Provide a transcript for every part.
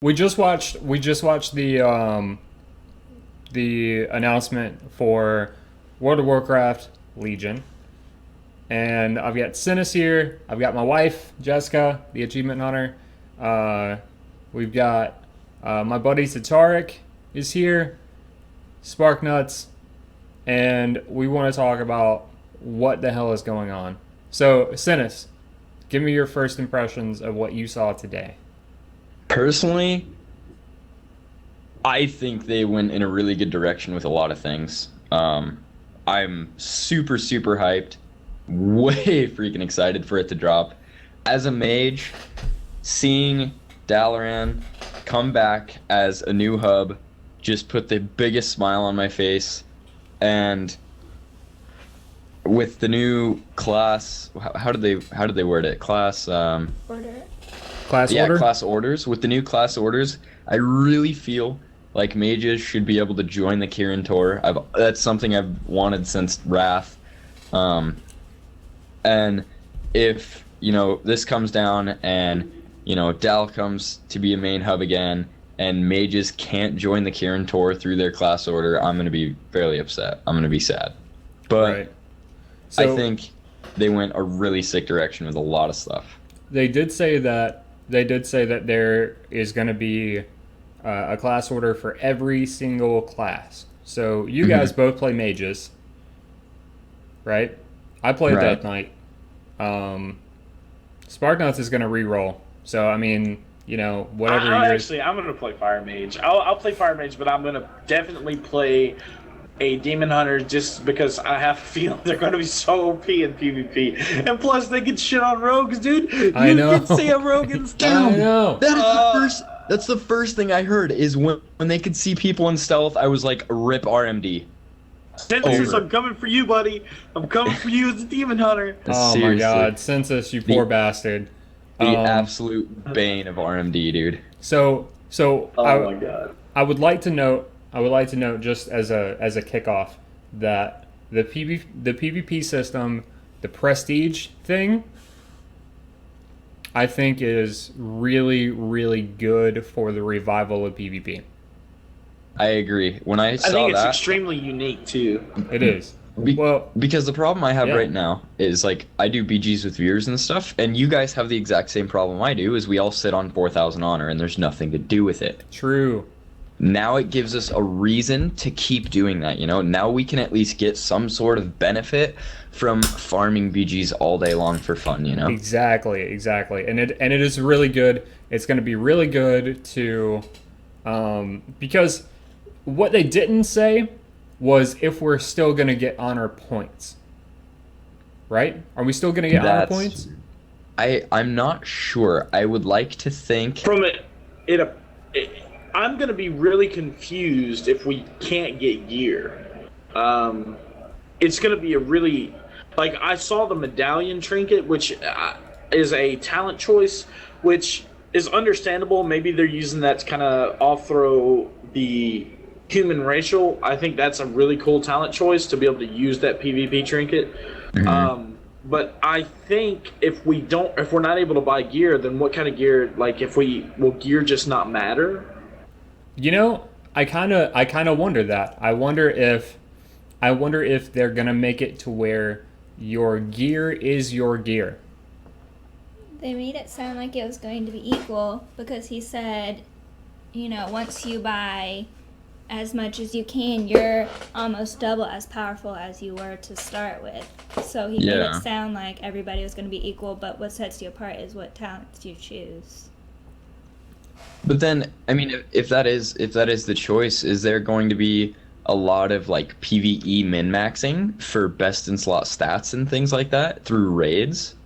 we just watched the announcement for World of Warcraft Legion, and I've got Synous here. I've got my wife Jessica, the achievement hunter. We've got my buddy Titaric is here, Sparknutz, and we want to talk about what the hell is going on. So, Synous, give me your first impressions of what you saw today. Personally, I think they went in a really good direction with a lot of things. I'm super, super hyped. Way freaking excited for it to drop. As a mage, seeing Dalaran come back as a new hub just put the biggest smile on my face. And with the new class, how did they word it? Order. Class order? Class orders. With the new class orders, I really feel like mages should be able to join the Kirin Tor. That's something I've wanted since Wrath. And if, this comes down and, Dal comes to be a main hub again and mages can't join the Kirin Tor through their class order, I'm going to be fairly upset. I'm going to be sad. But Right. So I think they went a really sick direction with a lot of stuff. they did say that there is going to be a class order for every single class. So you guys both play mages, right? I played Right. Death Knight. Sparknutz is going to re-roll. So I mean, whatever I'm gonna play Fire Mage. I'll play Fire Mage, but I'm gonna definitely play a Demon Hunter just because I have a feeling they're gonna be so OP in PvP. And plus, they get shit on rogues, dude. I know. You can see a rogue in stealth. I know. That is the first. That's the first thing I heard is when they could see people in stealth. I was like, "Rip RMD." Synthesis, Over. I'm coming for you, buddy. I'm coming for you as a Demon Hunter. Oh Seriously. my God, Census, you poor bastard. The absolute bane of RMD, dude. So Oh my god. I would like to note just as a kickoff that the PvP system, the prestige thing, I think is really, really good for the revival of PvP. I agree. When I saw I think it's that, extremely unique too. It is. Well, because the problem I have Yeah. right now is like I do BGs with viewers and stuff, and you guys have the exact same problem I do. Is we all sit on 4,000 honor and there's nothing to do with it. true. Now it gives us a reason to keep doing that. Now we can at least get some sort of benefit from farming BGs all day long for fun. Exactly. And it is really good. It's going to be really good to because what they didn't say was if we're still going to get honor points. Right? Are we still going to get honor points? I'm not sure. I would like to think. From I'm gonna be really confused if we can't get gear. It's gonna be a really I saw the medallion trinket, which is a talent choice, which is understandable. Maybe they're using that to kind of off-throw the human racial. I think that's a really cool talent choice to be able to use that PvP trinket. But I think if we're not able to buy gear, then what kind of gear? Will gear just not matter? I kind of wonder that. I wonder if they're going to make it to where your gear is your gear. They made it sound like it was going to be equal because he said, once you buy as much as you can, you're almost double as powerful as you were to start with. So he made it sound like everybody was going to be equal, but what sets you apart is what talents you choose. But then, I mean, if that is the choice, is there going to be a lot of PvE min-maxing for best in slot stats and things like that through raids?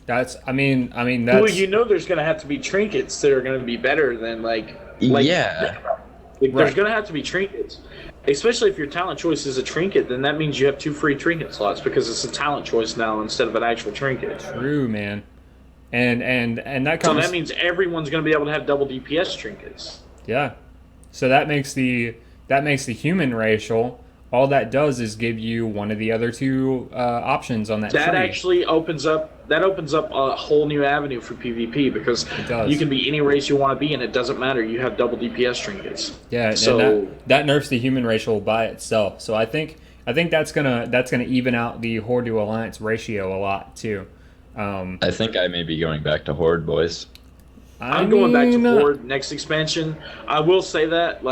That's. Well, there's going to have to be trinkets that are going to be better than Yeah. There's going to have to be trinkets, especially if your talent choice is a trinket. Then that means you have 2 free trinket slots because it's a talent choice now instead of an actual trinket. True, man. And that comes. So that means everyone's going to be able to have double DPS trinkets. Yeah. So that makes the human racial all that does is give you one of the other two options on that That tree. actually opens up a whole new avenue for PvP because It does. you can be any race you want to be, and it doesn't matter. You have double DPS trinkets. Yeah, So and that nerfs the human racial by itself. So I think that's gonna even out the Horde to Alliance ratio a lot too. I think I may be going back to Horde, boys. I'm going back to Horde next expansion. I will say that,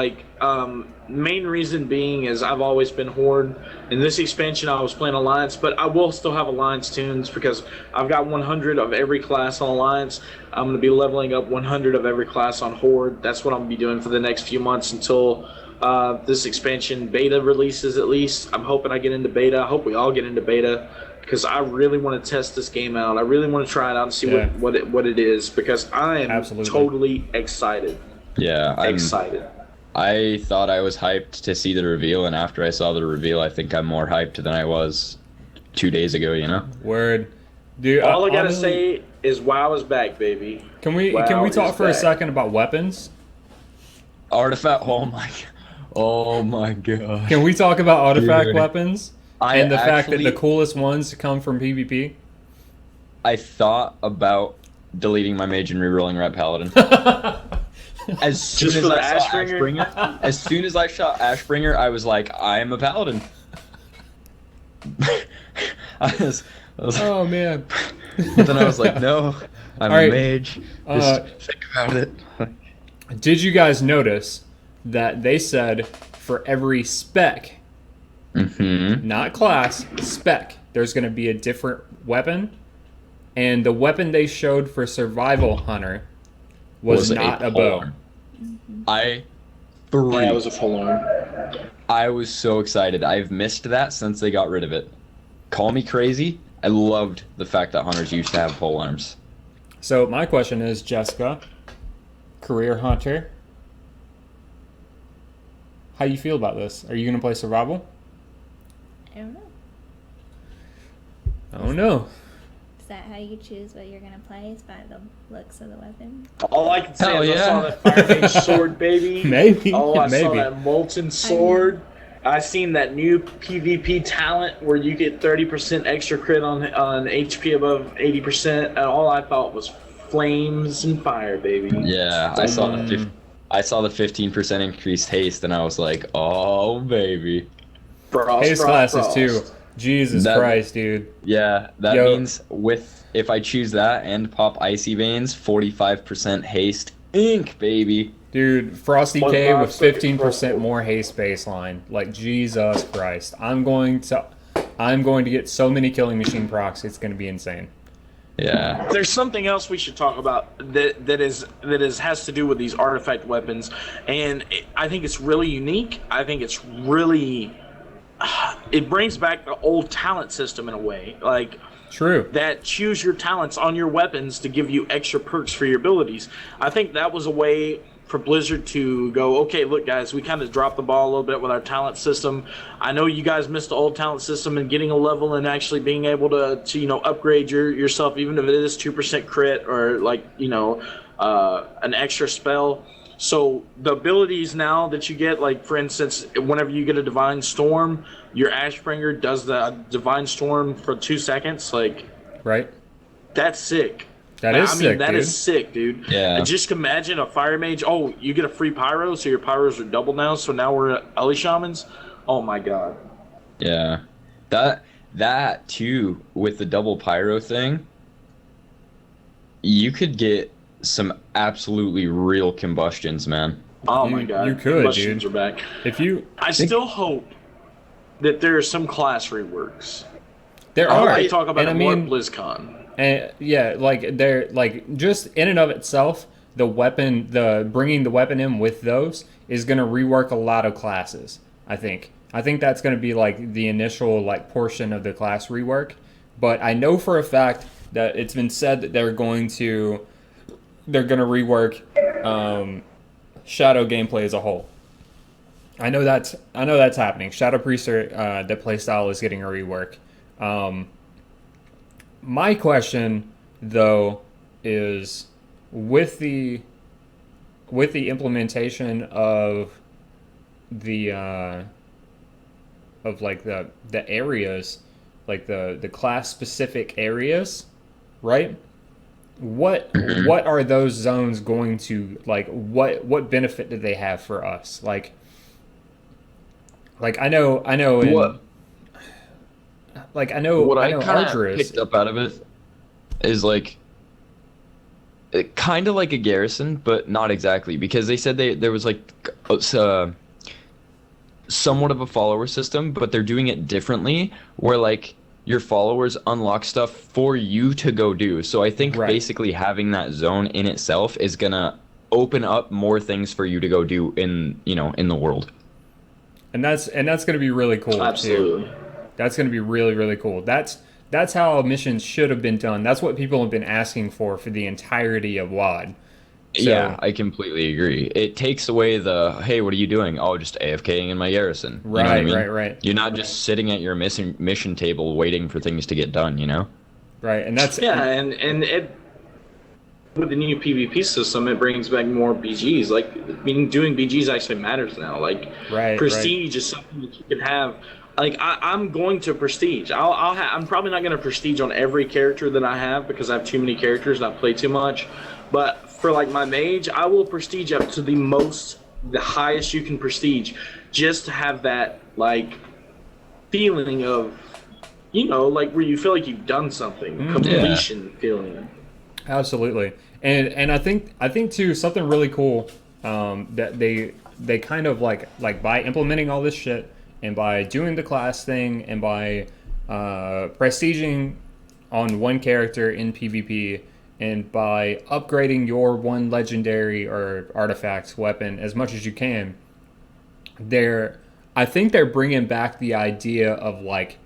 main reason being is I've always been Horde. In this expansion, I was playing Alliance, but I will still have Alliance tunes because I've got 100 of every class on Alliance. I'm going to be leveling up 100 of every class on Horde. That's what I'm going to be doing for the next few months until this expansion beta releases, at least. I'm hoping I get into beta. I hope we all get into beta, because I really want to test this game out. I really want to try it out and see what it is, because I am totally excited. Yeah, I'm excited. I thought I was hyped to see the reveal, and after I saw the reveal, I think I'm more hyped than I was 2 days ago, you know? Word. Dude, all I gotta say is WoW is back, baby. Can we talk for a second about weapons? Artifact, oh my god. Can we talk about artifact Dude. fact that the coolest ones come from PvP? I thought about deleting my mage and rerolling Rat Paladin. As soon as I saw Ashbringer, as soon as I shot Ashbringer, I was like, I am a paladin. Oh man. But then I was like, no, I'm a mage. Just think about it. Did you guys notice that they said for every spec, not class, spec, there's going to be a different weapon? And the weapon they showed for Survival Hunter was not a bow. That was a full arm. I was so excited. I've missed that since they got rid of it. Call me crazy. I loved the fact that hunters used to have pole arms. So my question is, Jessica, career hunter, how you feel about this? Are you going to play survival? I don't know. I don't know. Is that how you choose what you're gonna play? Is by the looks of the weapon? All I can say is I saw that Fire Mage sword, baby. Maybe. I saw that Molten sword. I seen that new PvP talent where you get 30% extra crit on HP above 80%, and all I thought was flames and fire, baby. Yeah, I saw the 15% increased haste, and I was like, oh baby. Haste classes too. Jesus Christ, dude. Yeah, that means if I choose that and pop Icy Veins, 45% haste ink, baby. Dude, Frosty K with 15% more haste baseline. Like, Jesus Christ. I'm going to get so many Killing Machine procs, it's going to be insane. Yeah. There's something else we should talk about that has to do with these artifact weapons, and I think it's really unique. I think it's really... It brings back the old talent system in a way. Like, true. That choose your talents on your weapons to give you extra perks for your abilities. I think that was a way for Blizzard to go, okay, look, guys, we kind of dropped the ball a little bit with our talent system. I know you guys missed the old talent system and getting a level and actually being able to upgrade yourself, even if it is 2% crit or an extra spell. So the abilities now that you get, like, for instance, whenever you get a Divine Storm, your Ashbringer does the Divine Storm for 2 seconds. Like, right? That's sick. That is sick, dude. Yeah. Just imagine a Fire Mage. Oh, you get a free Pyro, so your Pyros are double now. So now we're Ellie Shamans. Oh my god. Yeah. That too, with the double Pyro thing, you could get some absolutely real combustions, man. Oh my god. You could, combustions dude. are back. I still hope that there are some class reworks. There are. I talk about it more at BlizzCon. And yeah, like they're like just in and of itself, bringing the weapon in with those is going to rework a lot of classes. I think that's going to be like the initial like portion of the class rework. But I know for a fact that it's been said that they're going to rework Shadow gameplay as a whole. I know that's happening. Shadow Priester, the playstyle is getting a rework. My question, though, is with the implementation of the like the areas, like the class specific areas, right? What are those zones going to like? What benefit do they have for us? Like I know in What I know what I kind of archers. picked up out of it is like kind of like a garrison, but not exactly, because they said there was like somewhat of a follower system, but they're doing it differently, where like your followers unlock stuff for you to go do. So I think Right. basically having that zone in itself is gonna open up more things for you to go do in in the world. And that's going to be really cool Absolutely. too. That's going to be really really cool. That's how missions should have been done. That's what people have been asking for the entirety of WoD. So, Yeah, I completely agree. It takes away the, hey, what are you doing? Oh, just AFKing in my garrison. You know what I Right, mean? right. You're not just sitting at your mission table waiting for things to get done, you know? Right, and that's Yeah, and it with the new PvP system, it brings back more BGs. Like, doing BGs actually matters now. Like, Right, prestige is something that you can have. Like, I'm going to prestige. I'm probably not going to prestige on every character that I have because I have too many characters and I play too much. But for like my mage, I will prestige up to the highest you can prestige, just to have that like feeling of, like where you feel like you've done something, completion feeling. Absolutely, and I think too something really cool that they kind of like by implementing all this shit and by doing the class thing and by prestiging on one character in PvP and by upgrading your one legendary or artifact weapon as much as you can, I think they're bringing back the idea of like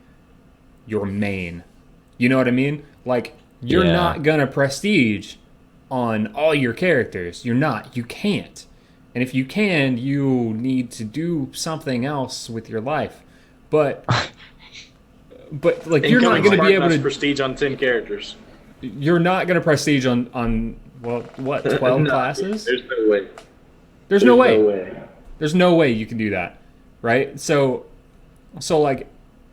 your main. You know what I mean? Like, you're not gonna prestige on all your characters. You're not. You can't. And if you can, you need to do something else with your life. But like, you're not gonna be able to prestige on 10 characters. You're not gonna prestige on well, what, 12 No, classes? There's no way. There's no way. There's no way you can do that, right? So like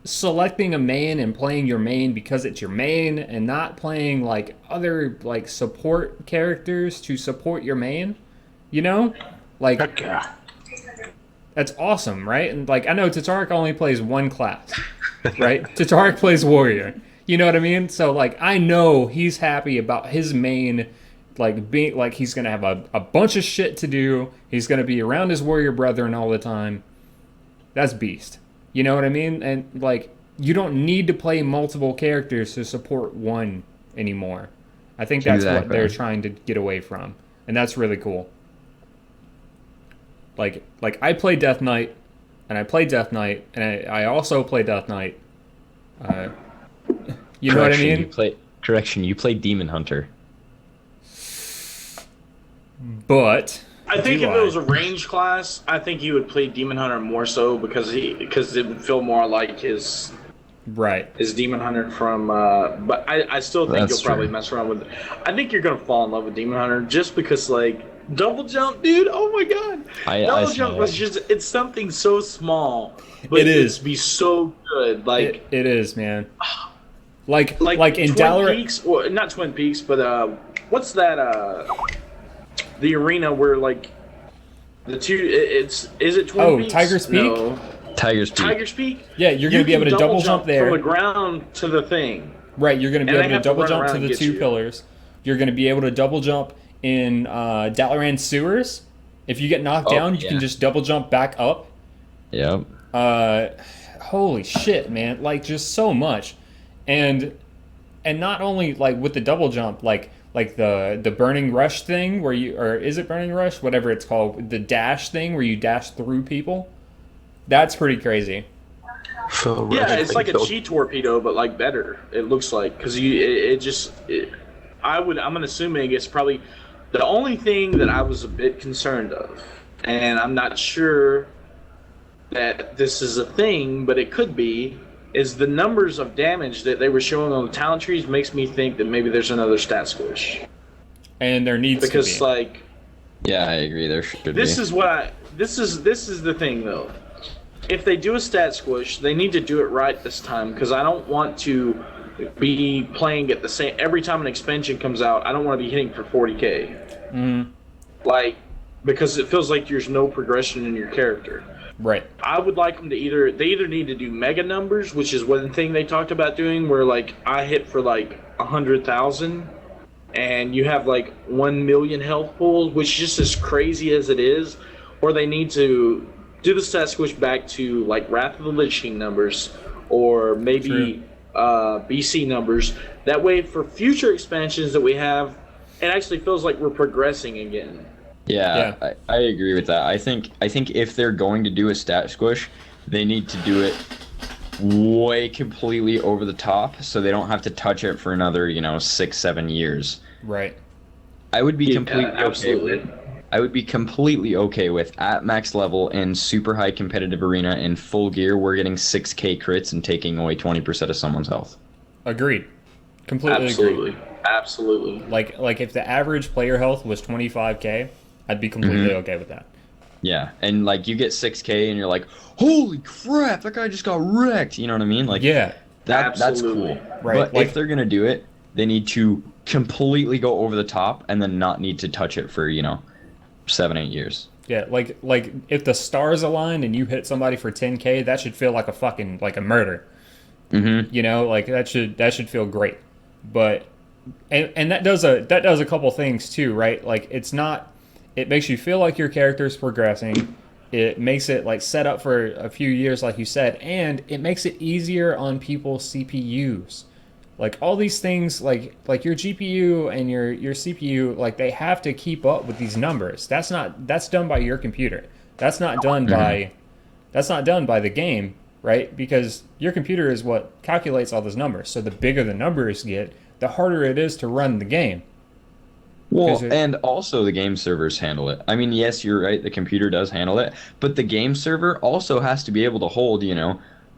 selecting a main and playing your main because it's your main and not playing like other like support characters to support your main, like Heck yeah. that's awesome, right? And like I know Titaric only plays one class, right? Titaric plays warrior. You know what I mean? So like I know he's happy about his main like being like he's gonna have a bunch of shit to do. He's gonna be around his warrior brethren all the time. That's beast. You know what I mean? And like you don't need to play multiple characters to support one anymore. I think that's what they're trying to get away from. And that's really cool. Like I play Death Knight and I also play Death Knight. You know what I mean? You play Demon Hunter. But I think if it was a range class, I think you would play Demon Hunter more so because it would feel more like his Demon Hunter from. But I still think you'll probably mess around with. I think you're gonna fall in love with Demon Hunter just because like double jump, dude. Oh my god, double jump was it's something so small, but it'd be so good. Like it is, man. Like in Twin Dalaran Peaks, well, not Twin Peaks, but what's that? The arena where like the two. Is it Twin Peaks? Tiger's Peak. No. Tiger's Peak. Tiger's Peak. Yeah, you're gonna be able to double jump there from the ground to the thing. Right, you're gonna be able to double jump to the two you. pillars. You're gonna be able to double jump in Dalaran sewers. If you get knocked down, you can just double jump back up. Yep. Holy shit, man! Like just so much. And not only like with the double jump, like the burning rush thing where is it burning rush? Whatever it's called, the dash thing where you dash through people. That's pretty crazy. Yeah, it's like a chi torpedo, but like better. It looks like because I'm assuming it's probably the only thing that I was a bit concerned of, and I'm not sure that this is a thing, but it could be. Is the numbers of damage that they were showing on the talent trees makes me think that maybe there's another stat squish. And there needs because to be. like yeah, I agree. There should be. This is the thing though. if they do a stat squish, they need to do it right this time, because I don't want to be playing at the same every time an expansion comes out. I don't want to be hitting for 40k. Mm-hmm. Like, because it feels like there's no progression in your character. Right. I would like them to either need to do mega numbers, which is one thing they talked about doing, where like I hit for like 100,000, and you have like 1 million health pools, which is just as crazy as it is. Or they need to do the stat squish back to like Wrath of the Lich King numbers, or maybe BC numbers. That way, for future expansions that we have, it actually feels like we're progressing again. Yeah. I agree with that. I think if they're going to do a stat squish, they need to do it way completely over the top, so they don't have to touch it for another 6-7 years. Right. I would be completely absolutely. okay with. I would be completely okay with at max level in super high competitive arena in full gear. We're getting 6k crits and taking away 20% of someone's health. Agreed. Completely Absolutely. agreed. Absolutely. Like if the average player health was 25k, I'd be completely okay with that. Yeah, and like you get 6k and you're like, holy crap, that guy just got wrecked. You know what I mean? Like, Yeah. that's Absolutely. cool. Right, But like- if they're gonna do it, they need to completely go over the top and then not need to touch it for 7-8 years. Yeah, like if the stars align and you hit somebody for 10k, that should feel like a fucking like a murder. Mm-hmm. Like that should feel great. But and that does a couple things too, right? Like it makes you feel like your character's progressing. It makes it like set up for a few years, like you said, and it makes it easier on people's CPUs. Like all these things, like your GPU and your CPU, like they have to keep up with these numbers. That's done by your computer. That's not done by the game, right? Because your computer is what calculates all those numbers. So the bigger the numbers get, the harder it is to run the game. Well, and also the game servers handle it. I mean, yes, you're right, the computer does handle it, but the game server also has to be able to hold,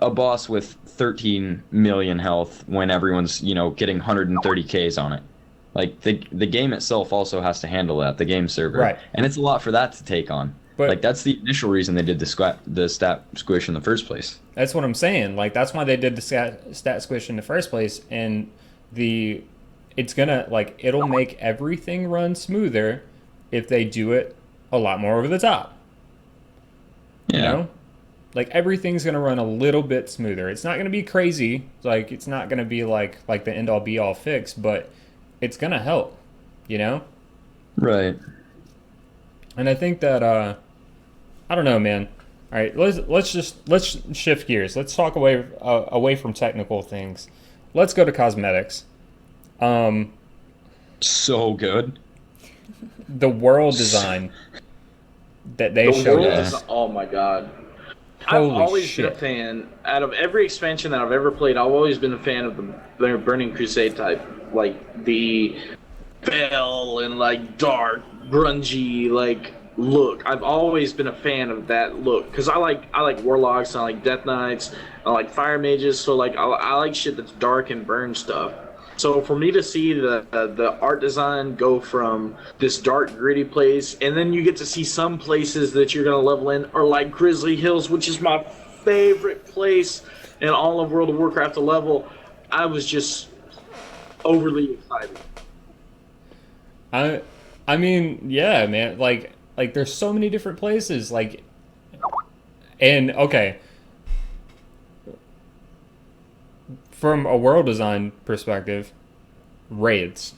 a boss with 13 million health when everyone's, getting 130Ks on it. Like, the game itself also has to handle that, the game server. Right. And it's a lot for that to take on. But like, that's the initial reason they did the stat squish in the first place. that's what I'm saying. Like that's why they did the stat squish in the first place, and it's gonna it'll make everything run smoother if they do it a lot more over the top. Yeah. Like everything's gonna run a little bit smoother. It's not gonna be crazy. Like it's not gonna be like the end all be all fix, but it's gonna help. Right. And I think that I don't know, man. All right, let's shift gears. Let's talk away from technical things. Let's go to cosmetics. So good. The world design that they showed us. Oh my god. Holy I've always shit. been a fan. Out of every expansion that I've ever played, I've always been a fan of the Burning Crusade type. Like the fell and like dark, grungy look. I've always been a fan of that look because I like warlocks, I like death knights, I like fire mages. So I like shit that's dark and burn stuff. So for me to see the art design go from this dark, gritty place, and then you get to see some places that you're going to level in are like Grizzly Hills, which is my favorite place in all of World of Warcraft to level, I was just overly excited. I mean, yeah, man. Like there's so many different places. And okay. From a world design perspective, raids.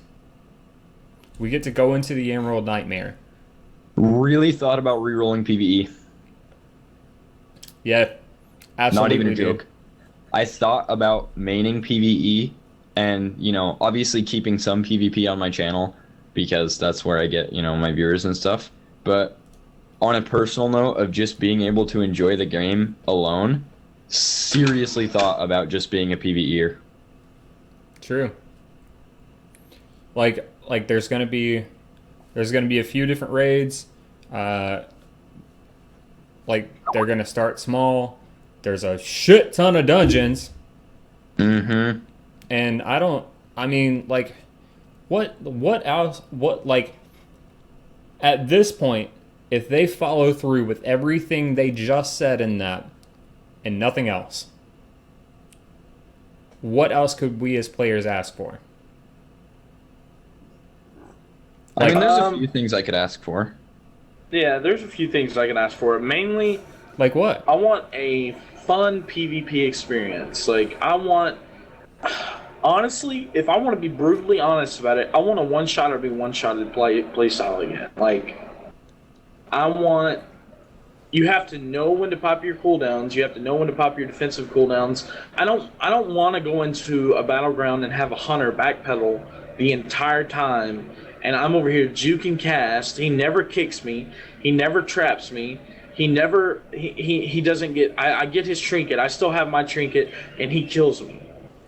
We get to go into the Emerald Nightmare. Really thought about rerolling PvE. Yeah, absolutely. Not even a joke. I thought about maining PvE and, obviously keeping some PvP on my channel because that's where I get, my viewers and stuff. But on a personal note of just being able to enjoy the game alone, seriously thought about just being a PvEer. True. Like there's gonna be a few different raids. They're gonna start small. There's a shit ton of dungeons. Mm-hmm. And what else? At this point, if they follow through with everything they just said in that, and nothing else. What else could we as players ask for? I mean, there's a few things I could ask for. Yeah, there's a few things I can ask for. Mainly, Like what? I want a fun PvP experience. Like, honestly, if I want to be brutally honest about it, I want a one-shot or be one-shotted play style again. Like, you have to know when to pop your cooldowns. You have to know when to pop your defensive cooldowns. I don't want to go into a battleground and have a hunter backpedal the entire time, and I'm over here juking cast. He never kicks me. He never traps me. He doesn't get. I get his trinket. I still have my trinket, and he kills me.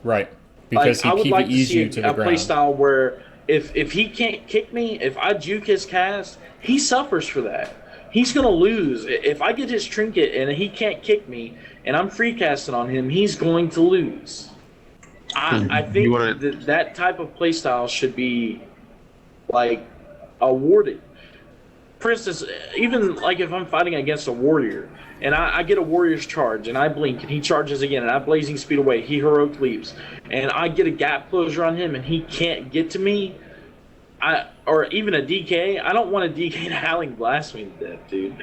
Right. Because Like, I would like to PvEs see you to the a ground. play style where if he can't kick me, if I juke his cast, he suffers for that. He's going to lose. If I get his trinket and he can't kick me and I'm free casting on him, he's going to lose. I think that type of playstyle should be, like, awarded. For instance, even like if I'm fighting against a warrior and I get a warrior's charge and I blink and he charges again and I blazing speed away, he heroic leaps, and I get a gap closure on him and he can't get to me, or even a DK, I don't want a DK to Howling Blast me to death, dude.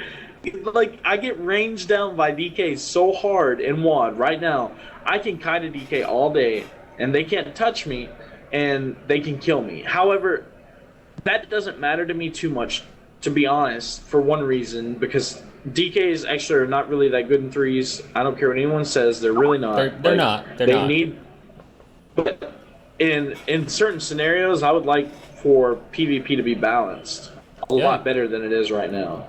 Like, I get ranged down by DK so hard in WoD right now. I can kite a DK all day, and they can't touch me, and they can kill me. However, that doesn't matter to me too much, to be honest, for one reason, because DKs actually are not really that good in threes. I don't care what anyone says, they're really not. They're not. They're not. But in certain scenarios, I would like for PvP to be balanced a lot better than it is right now.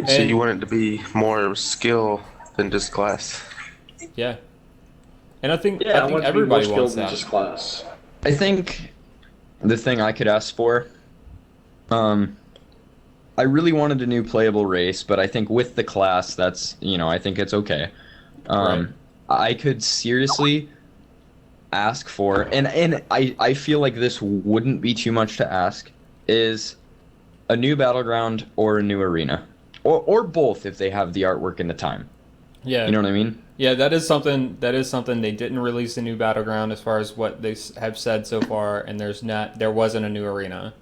So you want it to be more skill than just class? Yeah. And I think want it to be everybody more wants skilled than that. just class. I think the thing I could ask for, I really wanted a new playable race, but I think with the class, that's, I think it's okay. Right. I could seriously ask for, and I feel like this wouldn't be too much to ask, is a new battleground or a new arena, or both if they have the artwork and the time. Yeah. You know what I mean? Yeah, that is something they didn't release a new battleground as far as what they have said so far, and there wasn't a new arena.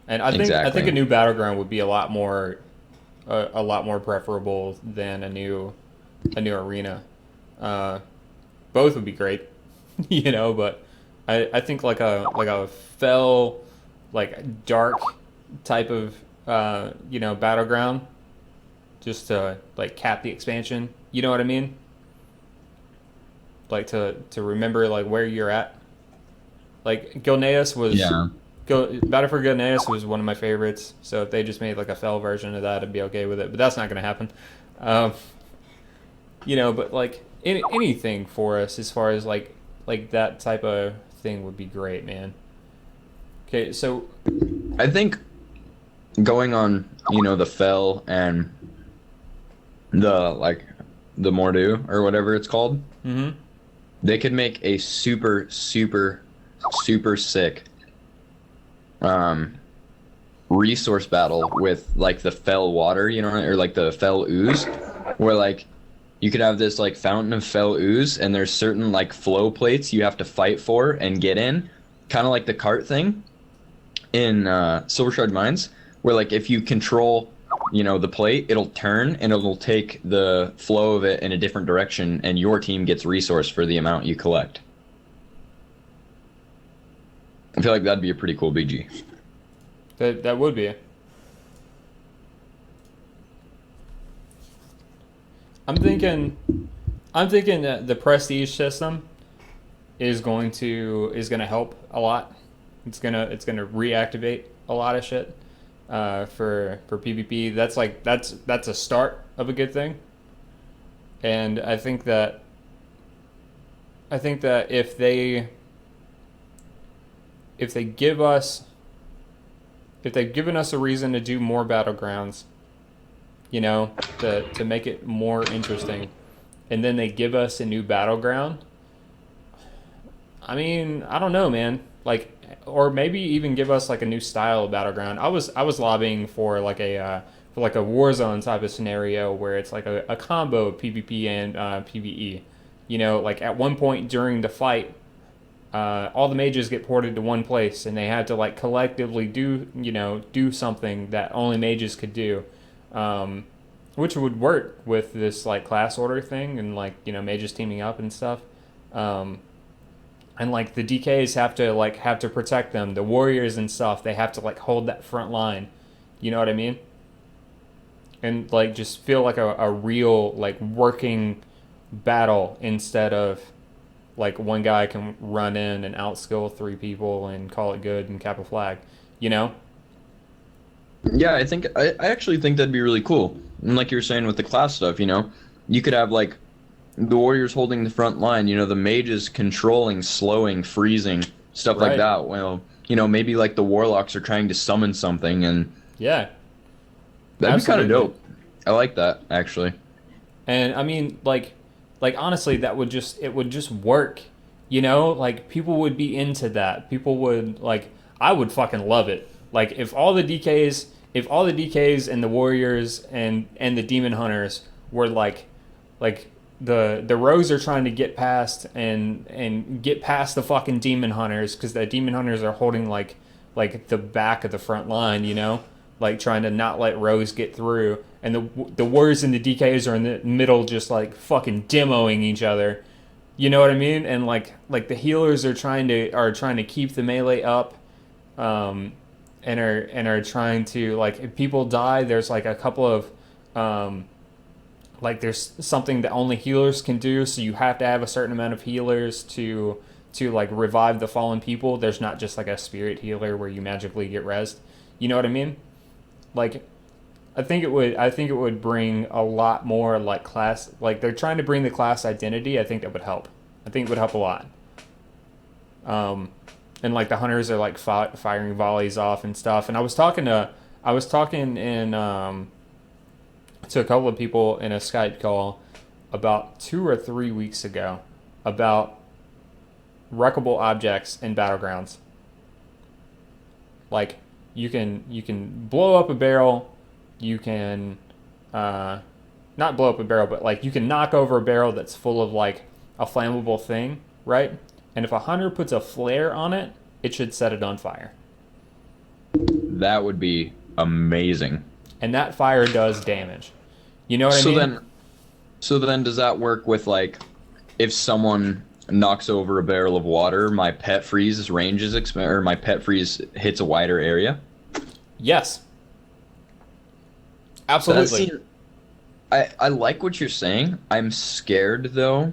And I think a new battleground would be a lot more preferable than a new arena. Both would be great, but I think like a fell, like dark type of battleground, just to like cap the expansion. You know what I mean? Like to remember like where you're at. Like Gilneas was Battle for Gilneas was one of my favorites. So if they just made like a fell version of that, I'd be okay with it. But that's not going to happen. But like anything for us as far as like that type of thing would be great, man. Okay, so I think going on, the fell and the Mordu or whatever it's called, they could make a super, super, super sick resource battle with like the fell water, or like the fell ooze, where like you could have this like fountain of fell ooze, and there's certain like flow plates you have to fight for and get in, kind of like the cart thing in Silver Shard Mines, where like if you control the plate, it'll turn and it'll take the flow of it in a different direction, and your team gets resource for the amount you collect. I feel like that'd be a pretty cool BG. That would be. I'm thinking that the prestige system is going to help a lot. It's gonna reactivate a lot of shit for PvP. That's a start of a good thing. And I think that if they've given us a reason to do more battlegrounds, to make it more interesting, and then they give us a new battleground, I mean, I don't know, man. Like, or maybe even give us like a new style of battleground. I was lobbying for like a like a Warzone type of scenario where it's like a combo of PvP and PvE. You know, like at one point during the fight, all the mages get ported to one place, and they had to like collectively do something that only mages could do, which would work with this like class order thing and like mages teaming up and stuff. And like the DKs have to protect them. The warriors and stuff, they have to like hold that front line. You know what I mean? And like just feel like a real like working battle instead of like one guy can run in and outskill three people and call it good and cap a flag. You know? Yeah, I actually think that'd be really cool. And like you were saying with the class stuff, you could have like the warriors holding the front line, the mages controlling, slowing, freezing, stuff like that. Well, maybe like the warlocks are trying to summon something, and yeah, that'd be kind of dope. I like that actually. And I mean, like honestly, it would just work. Like people would be into that. People would I would fucking love it. Like if all the DKs and the warriors and the demon hunters were like the rogues are trying to get past and get past the fucking demon hunters, because the demon hunters are holding like the back of the front line, like trying to not let rogues get through, and the warriors and the DKs are in the middle just like fucking demoing each other. You know what I mean? And like the healers are trying to keep the melee up, and are trying to, like, if people die, there's like a couple of like there's something that only healers can do, so you have to have a certain amount of healers to like revive the fallen people. There's not just like a spirit healer where you magically get rezzed. You know what I mean? Like I think it would bring a lot more like class, like they're trying to bring the class identity. I think that would help. I think it would help a lot. And like the hunters are like firing volleys off and stuff. And I was talking to a couple of people in a Skype call about 2 or 3 weeks ago about wreckable objects in battlegrounds. Like you can blow up a barrel, you can not blow up a barrel, but like you can knock over a barrel that's full of like a flammable thing, right? And if a hunter puts a flare on it, it should set it on fire. That would be amazing. And that fire does damage. You know what I mean? So then does that work with, like, if someone knocks over a barrel of water, my pet freeze ranges or my pet freeze hits a wider area? Yes. Absolutely. I like what you're saying. I'm scared, though,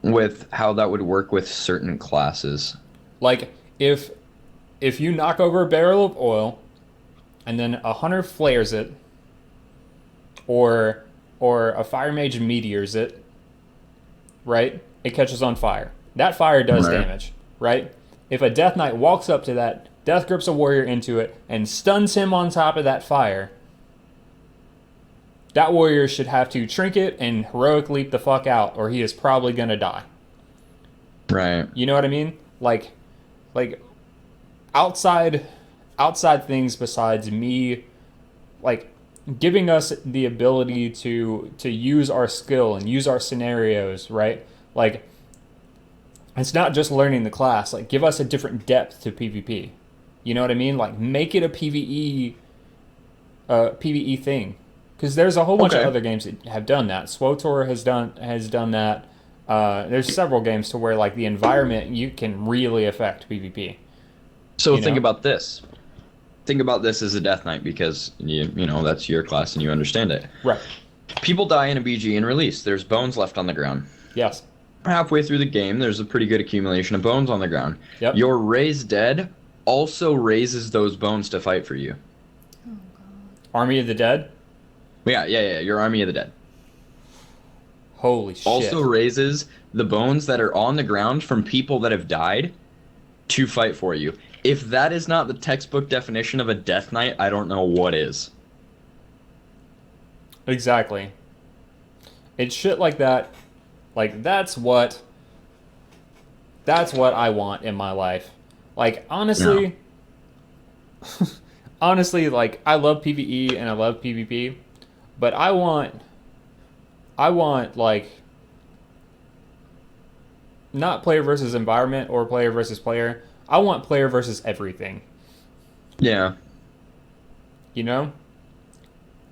with how that would work with certain classes. Like, if you knock over a barrel of oil and then a hunter flares it, or a fire mage meteors it, right? It catches on fire. That fire does damage, right? If a death knight walks up to that, death grips a warrior into it, and stuns him on top of that fire, that warrior should have to trinket and heroic leap the fuck out, or he is probably gonna die. Right. You know what I mean? Like outside things besides me, like giving us the ability to use our skill and use our scenarios, right? Like it's not just learning the class. Like give us a different depth to PvP. You know what I mean? Like make it a PvE thing. Because there's a whole bunch of other games that have done that. SWTOR has done that. There's several games to where like the environment you can really affect PvP. So think about this. Think about this as a Death Knight, because you know that's your class and you understand it. Right. People die in a BG and release. There's bones left on the ground. Yes. Halfway through the game, there's a pretty good accumulation of bones on the ground. Yep. Your raised dead also raises those bones to fight for you. Oh, God. Army of the Dead? Yeah. Your Army of the Dead. Holy shit. Also raises the bones that are on the ground from people that have died to fight for you. If that is not the textbook definition of a Death Knight, I don't know what is. Exactly. It's shit like that. Like that's what I want in my life. Like honestly, honestly, like, I love PvE and I love PvP, but I want like, not player versus environment or player versus player. I want player versus everything. Yeah. You know?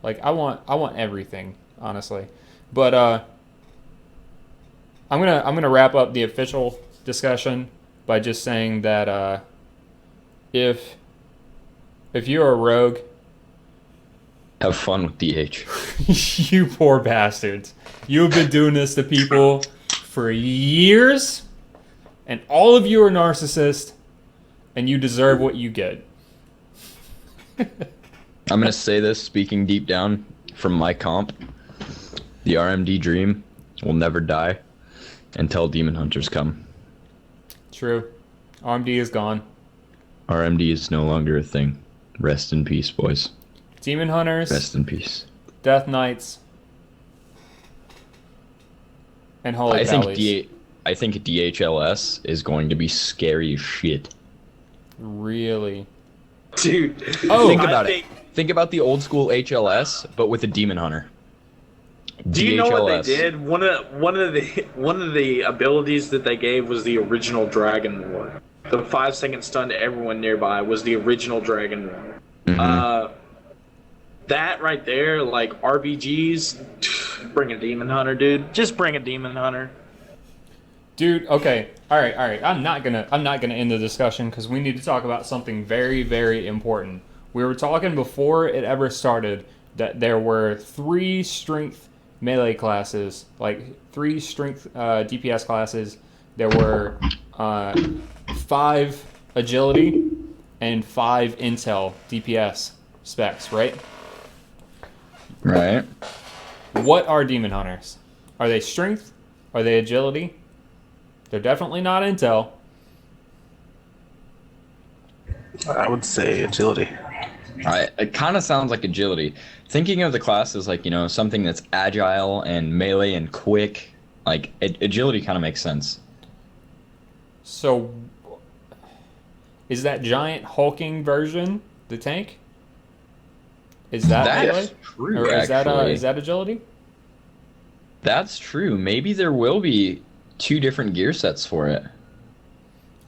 Like, I want everything, honestly. But I'm gonna wrap up the official discussion by just saying that if you're a rogue, Have fun with DH. you poor bastards. You've been doing this to people for years, and all of you are narcissists, and you deserve what you get. I'm gonna say this, speaking deep down from my comp. The RMD dream will never die until Demon Hunters come. True. RMD is gone. RMD is no longer a thing. Rest in peace, boys. Demon Hunters, Rest in peace. Death Knights, and Holy Valleys. I think DHLS is going to be scary as shit. Really? Dude. Oh, Think about it. Think about the old school HLS, but with a Demon Hunter. Do you know what they DHLS. did? One of the abilities that they gave was the original Dragon War. The 5-second stun to everyone nearby was the original Dragon War. Mhm. That right there, like RBGs, bring a Demon Hunter, dude. Just bring a Demon Hunter. Dude, okay. All right. I'm not gonna end the discussion because we need to talk about something very, very important. We were talking before it ever started that there were 3 strength melee classes, like 3 strength DPS classes. There were 5 agility and 5 intel DPS specs, right? Right. What are Demon Hunters? Are they strength? Are they agility? They're definitely not intel. I would say agility. It kind of sounds like agility. Thinking of the classes like, something that's agile and melee and quick, like agility kind of makes sense. So, is that giant hulking version the tank? Is that melee? That's true, Or is actually. that agility? That's true. Maybe there will be 2 different gear sets for it.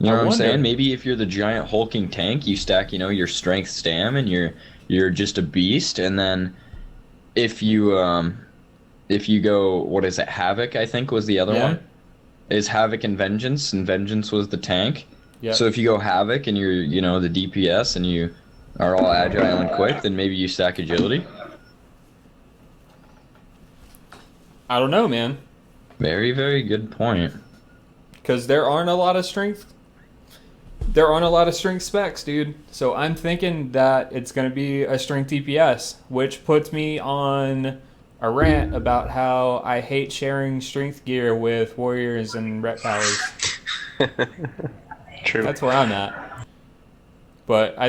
You know I what I'm wonder. saying? Maybe if you're the giant hulking tank, you stack, your strength stam and you're just a beast, and then if you go, what is it, Havoc, I think was the other Yeah. one. Is Havoc and Vengeance was the tank. Yeah. So if you go Havoc and you're, the DPS and you are all agile and quick, then maybe you stack agility. I don't know, man. Very, very good point. Because there aren't a lot of strength. There aren't a lot of strength specs, dude. So I'm thinking that it's going to be a strength DPS, which puts me on a rant about how I hate sharing strength gear with warriors and rep powers. True. That's where I'm at. But I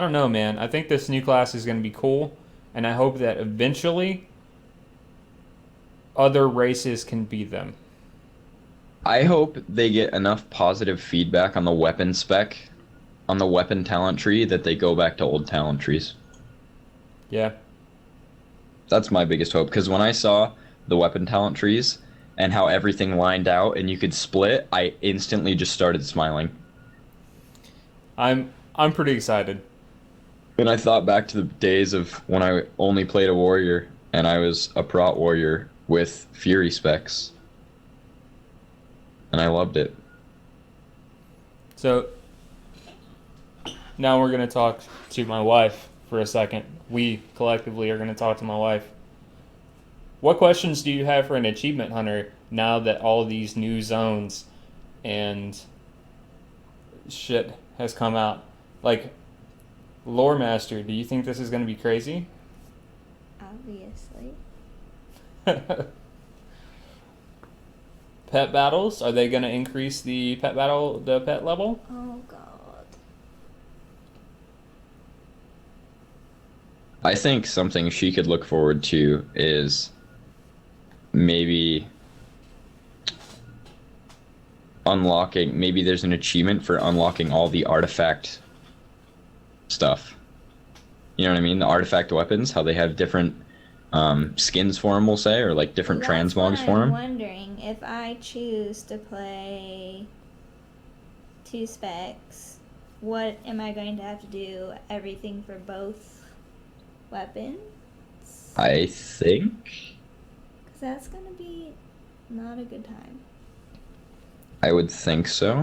don't know, man. I think this new class is going to be cool, and I hope that eventually other races can beat them. I hope they get enough positive feedback on the weapon spec, on the weapon talent tree, that they go back to old talent trees. Yeah. That's my biggest hope, because when I saw the weapon talent trees and how everything lined out and you could split, I instantly just started smiling. I'm pretty excited. And I thought back to the days of when I only played a warrior and I was a prot warrior with Fury specs. And I loved it. So now we're going to talk to my wife for a second. We collectively are going to talk to my wife. What questions do you have for an achievement hunter now that all these new zones and shit has come out? Like, Lore Master, do you think this is going to be crazy? Obviously. Pet battles, are they going to increase the pet level? Oh god. I think something she could look forward to is maybe maybe there's an achievement for unlocking all the artifact stuff. You know what I mean? The artifact weapons, how they have different skins for them, we'll say, or like different transmogs for I'm them. wondering if I choose to play 2 specs, what am I going to have to do? Everything for both weapons? I think. Because that's going to be not a good time. I would think so.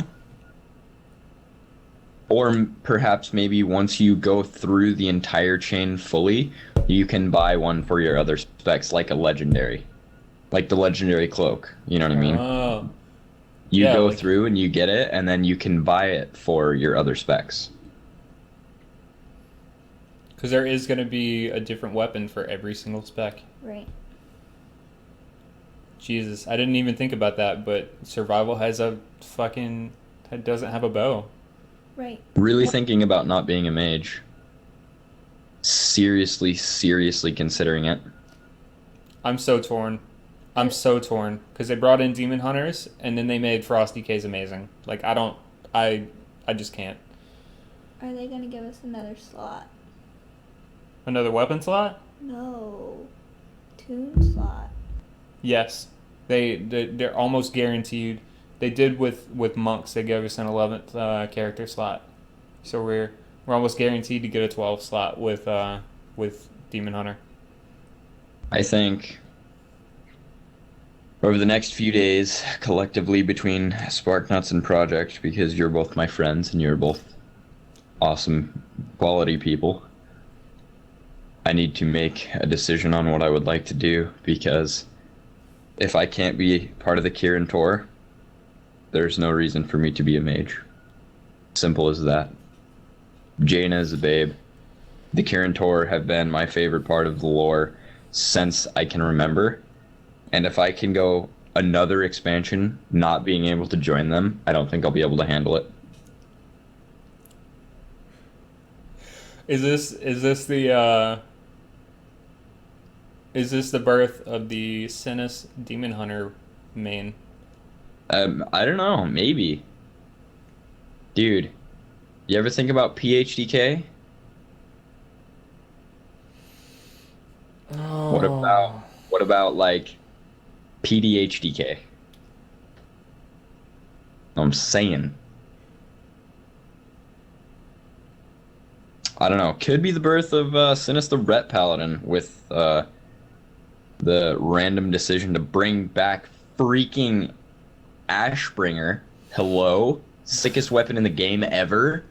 Or perhaps maybe once you go through the entire chain fully, you can buy one for your other specs, like a legendary. Like the legendary cloak. You know what I mean? Oh. You Yeah, go like- through and you get it, and then you can buy it for your other specs. Because there is going to be a different weapon for every single spec. Right. Jesus, I didn't even think about that, but survival has a fucking... It doesn't have a bow. Right. Really thinking about not being a mage. Seriously considering it. I'm so torn. Because they brought in demon hunters, and then they made Frost DKs amazing. Like, I just can't. Are they going to give us another slot? Another weapon slot? No. Tune slot. Yes. They're almost guaranteed. They did with monks. They gave us an 11th character slot, so we're almost guaranteed to get a 12 slot with demon hunter. I think over the next few days, collectively between Sparknutz and Project, because you're both my friends and you're both awesome quality people, I need to make a decision on what I would like to do, because if I can't be part of the Kirin Tor, there's no reason for me to be a mage. Simple as that. Jaina is a babe. The Kirin Tor have been my favorite part of the lore since I can remember. And if I can go another expansion not being able to join them, I don't think I'll be able to handle it. Is this the birth of the Synous demon hunter main? I don't know, maybe. Dude, you ever think about PhDK? Oh. What about like PDHDK? I'm saying. I don't know. Could be the birth of Synous the Ret Paladin with the random decision to bring back freaking Ashbringer. Hello? Sickest weapon in the game ever.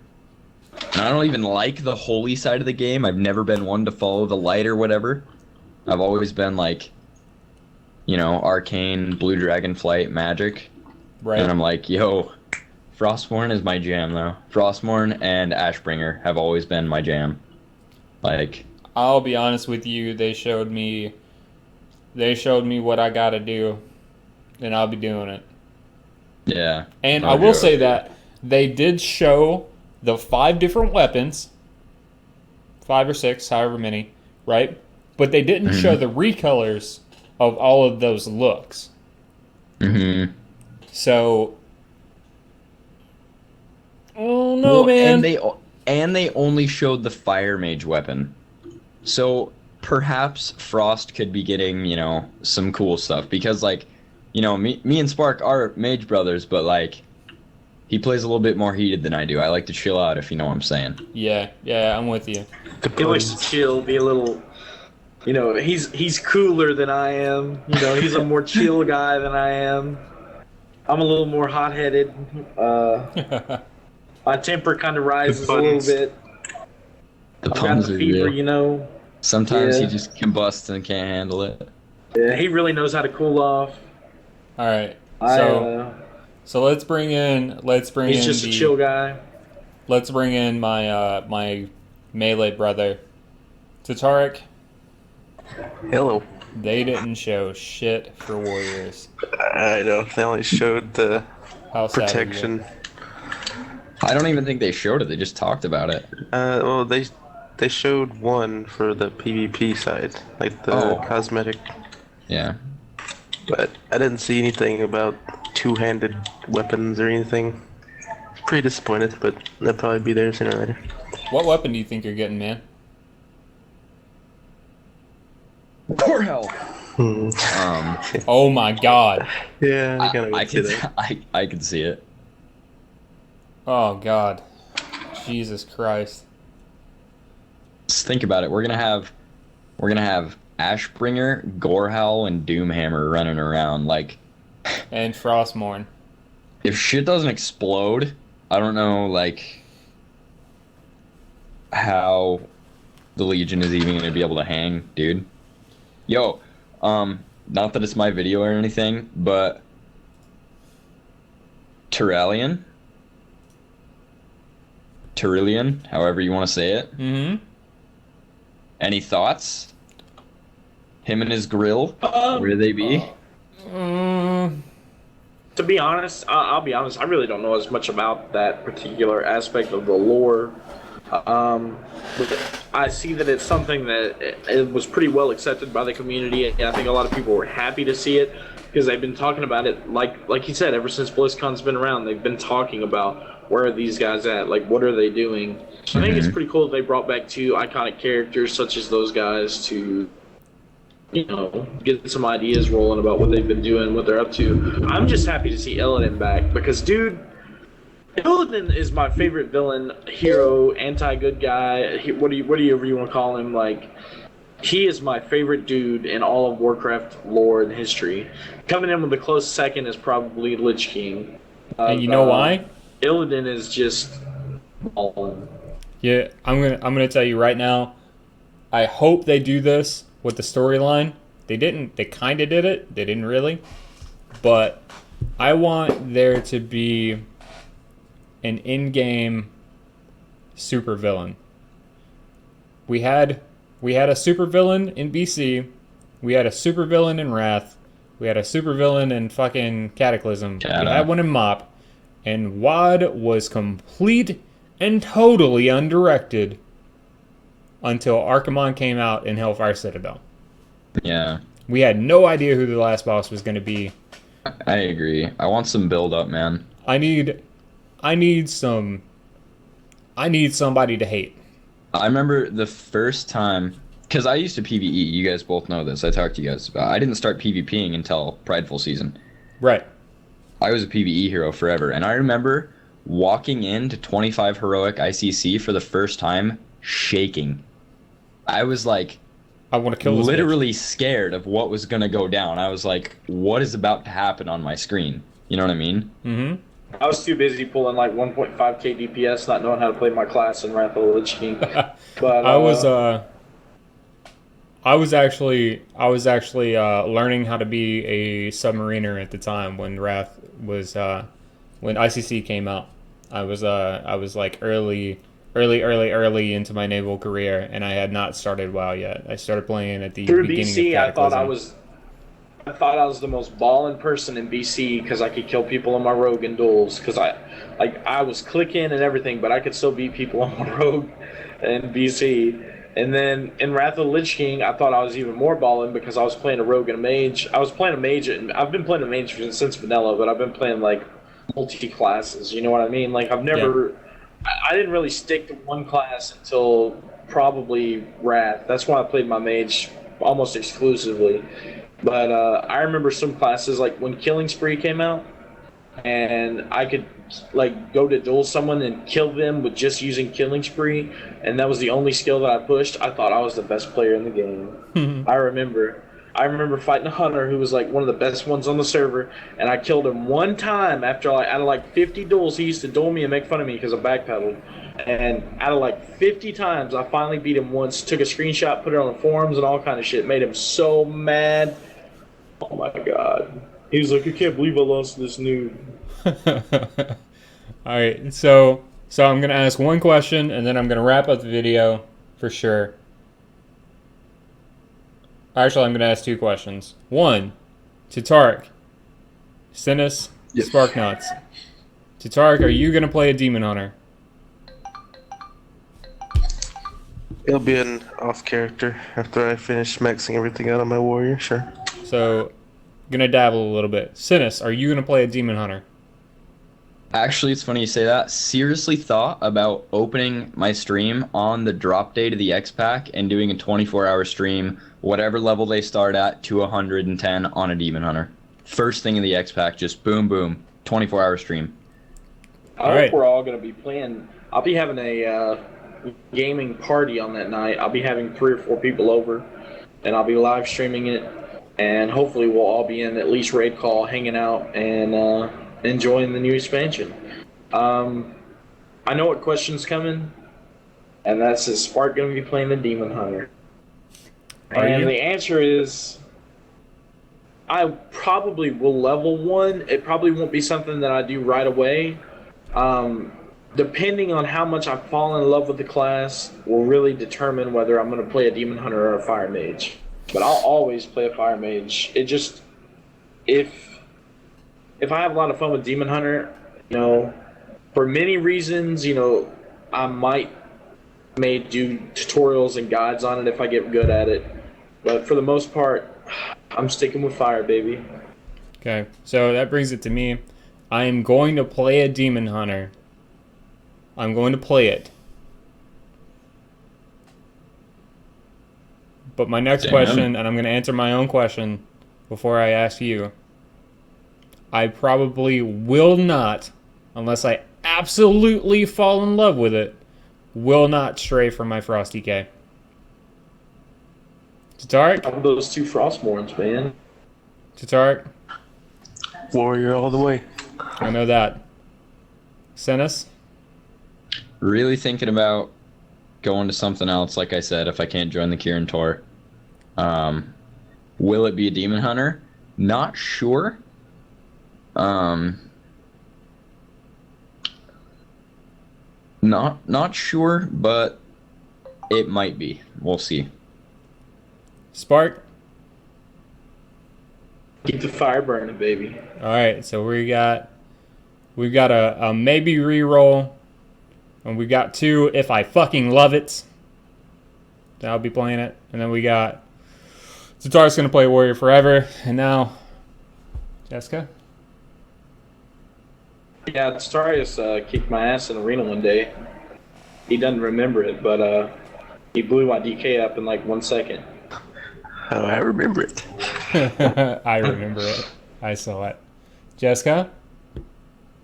And I don't even like the holy side of the game. I've never been one to follow the light or whatever. I've always been like, you know, arcane, blue dragonflight, magic. Right. And I'm like, yo, Frostmourne is my jam though. Frostmourne and Ashbringer have always been my jam. Like, I'll be honest with you, they showed me what I gotta do, and I'll be doing it. yeah. And No I will joke. say that they did show the 5 different weapons, 5 or 6, however many, right? But they didn't show the recolors of all of those looks. Mm-hmm. So, oh no, man. And they only showed the fire mage weapon. So perhaps Frost could be getting, you know, some cool stuff, because like, you know, me and Spark are mage brothers, but like he plays a little bit more heated than I do. I like to chill out, if you know what I'm saying. Yeah, I'm with you. He likes to chill, be a little. You know, he's cooler than I am. You know, he's a more chill guy than I am. I'm a little more hot-headed. My temper kind of rises a little bit. The I've got puns the are fever, real. you know. Sometimes Yeah. he just combusts and can't handle it. Yeah, he really knows how to cool off. All right. I, So let's bring in he's just a chill guy. Let's bring in my my melee brother, Titaric. Hello. They didn't show shit for warriors. I know. They only showed the How sad are you? protection. I don't even think they showed it. They just talked about it. Well, they showed one for the PvP side, like the Oh. cosmetic, Yeah. but I didn't see anything about two-handed weapons or anything. Pretty disappointed, but they'll probably be there sooner or later. What weapon do you think you're getting, man? Poor hell. Oh my god. Yeah, I kind I of see could that. I could see it. Oh god. Jesus Christ. Just think about it. We're gonna have Ashbringer, Gorehowl, and Doomhammer running around. Like, And Frostmourne. if shit doesn't explode, I don't know like how the Legion is even gonna be able to hang, dude. Yo, not that it's my video or anything, but Tyrallion, however you want to say it. Mm-hmm. Any thoughts? Him and his grill, where do they be? To be honest, I'll be honest. I really don't know as much about that particular aspect of the lore. But I see that it's something that it was pretty well accepted by the community, and I think a lot of people were happy to see it because they've been talking about it, like you said, ever since BlizzCon's been around. They've been talking about where are these guys at, like what are they doing. I think it's pretty cool that they brought back two iconic characters such as those guys to, you know, get some ideas rolling about what they've been doing, what they're up to. I'm just happy to see Illidan back because, dude, Illidan is my favorite villain, hero, anti-good guy. Whatever you want to call him. Like, he is my favorite dude in all of Warcraft lore and history. Coming in with a close second is probably Lich King. And you know why? Illidan is just all. Yeah, I'm gonna tell you right now. I hope they do this with the storyline. They didn't. They kind of did it. They didn't really. But I want there to be an in-game supervillain. We had a supervillain in BC. We had a supervillain in Wrath. We had a supervillain in fucking Cataclysm. We had one in Mop. And WoD was complete and totally undirected until Archimon came out in Hellfire Citadel. Yeah. We had no idea who the last boss was going to be. I agree. I want some build up, man. I need somebody to hate. I remember the first time, because I used to PvE. You guys both know this. I talked to you guys about. I didn't start PvPing until Prideful season. Right. I was a PvE hero forever, and I remember walking into 25 heroic ICC for the first time, shaking. I was like, I want to kill this literally scared of what was gonna go down. I was like, what is about to happen on my screen? You know what I mean? Mm-hmm. I was too busy pulling like 1.5k DPS, not knowing how to play my class in Wrath of the Lich King. But I was actually learning how to be a submariner at the time when Wrath was when ICC came out. I was like early into my naval career, and I had not started WoW yet. I started playing at the through beginning BC. of Cataclysm. I thought I was the most ballin' person in BC because I could kill people on my rogue in duels. Because I was clicking and everything, but I could still beat people on my rogue in BC. And then in Wrath of the Lich King, I thought I was even more ballin' because I was playing a rogue and a mage. I was playing a mage, and I've been playing a mage since vanilla, but I've been playing like multi-classes. You know what I mean? Like I've never. Yeah. I didn't really stick to one class until probably Wrath. That's why I played my mage almost exclusively. But I remember some classes, like when Killing Spree came out, and I could like go to duel someone and kill them with just using Killing Spree, and that was the only skill that I pushed. I thought I was the best player in the game. I remember fighting a hunter who was like one of the best ones on the server, and I killed him one time after like out of like 50 duels. He used to duel me and make fun of me because I backpedaled. And out of like 50 times, I finally beat him once, took a screenshot, put it on the forums and all kind of shit. Made him so mad. Oh my god. He was like, I can't believe I lost this noob. Alright, so I'm going to ask one question, and then I'm going to wrap up the video for sure. Actually, I'm going to ask two questions. One, Titaric, Synous, Yep. Sparknutz. Titaric, are you going to play a Demon Hunter? It'll be an off character after I finish maxing everything out on my warrior, sure. So, gonna dabble a little bit. Synous, are you gonna play a Demon Hunter? Actually, it's funny you say that. Seriously thought about opening my stream on the drop day to the X Pack and doing a 24-hour stream, whatever level they start at, to 110 on a Demon Hunter. First thing in the X Pack, just boom, boom, 24-hour stream. I All hope right. we're all going to be playing. I'll be having a gaming party on that night. I'll be having 3 or 4 people over, and I'll be live streaming it. And hopefully, we'll all be in at least raid call, hanging out, and enjoying the new expansion. I know what question's coming, and that's, is Spark going to be playing the Demon Hunter? Are And you? the answer is, I probably will level 1. It probably won't be something that I do right away. Depending on how much I fall in love with the class will really determine whether I'm going to play a Demon Hunter or a Fire Mage. But I'll always play a Fire Mage. It just, if I have a lot of fun with Demon Hunter, for many reasons, I may do tutorials and guides on it if I get good at it. But for the most part, I'm sticking with Fire, baby. Okay, so that brings it to me. I am going to play a Demon Hunter. I'm going to play it. But my next question, and I'm going to answer my own question before I ask you. I probably will not, unless I absolutely fall in love with it, will not stray from my Frosty K. Titaric? I'm those 2 Frostborns, man. Titaric? Warrior all the way. I know that. Synous? Really thinking about going to something else, like I said, if I can't join the Kirin Tour. Will it be a Demon Hunter? Not sure. Not sure, but it might be. We'll see. Spark? Keep the fire burning, baby. Alright, so we've got a maybe reroll. And we got 2 if I fucking love it. I'll be playing it. And then we got Tatar's gonna play Warrior Forever. And now Jessica? Yeah, Starius kicked my ass in arena one day. He doesn't remember it, but he blew my DK up in like 1 second. Oh, I remember it. I remember it. I saw it. Jessica?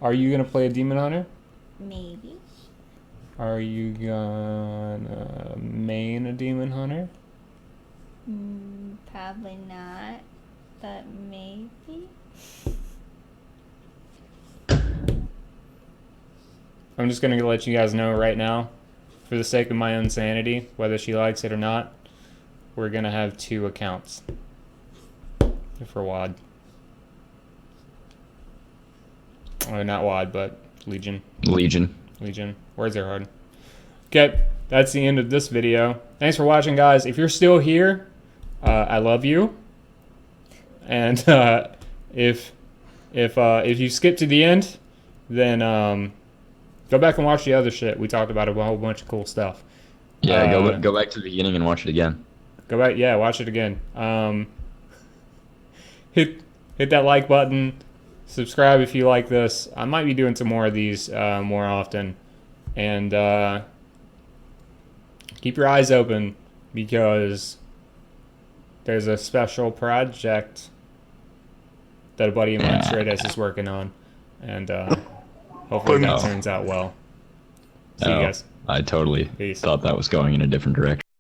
Are you gonna play a Demon Hunter? Maybe. Are you gonna main a Demon Hunter? Probably not, but maybe. I'm just gonna let you guys know right now, for the sake of my own sanity, whether she likes it or not, we're gonna have 2 accounts for WoD. Oh, not WoD, but Legion. Legion. Words are hard. Okay, that's the end of this video. Thanks for watching, guys. If you're still here, I love you. And if you skip to the end, then go back and watch the other shit. We talked about a whole bunch of cool stuff. Yeah, go back to the beginning and watch it again. Go back, yeah, watch it again. Hit that like button. Subscribe if you like this. I might be doing some more of these more often. And keep your eyes open, because there's a special project that a buddy of mine, Straight S, is working on. And hopefully that turns out well. See you guys. I totally Peace. thought that was going in a different direction.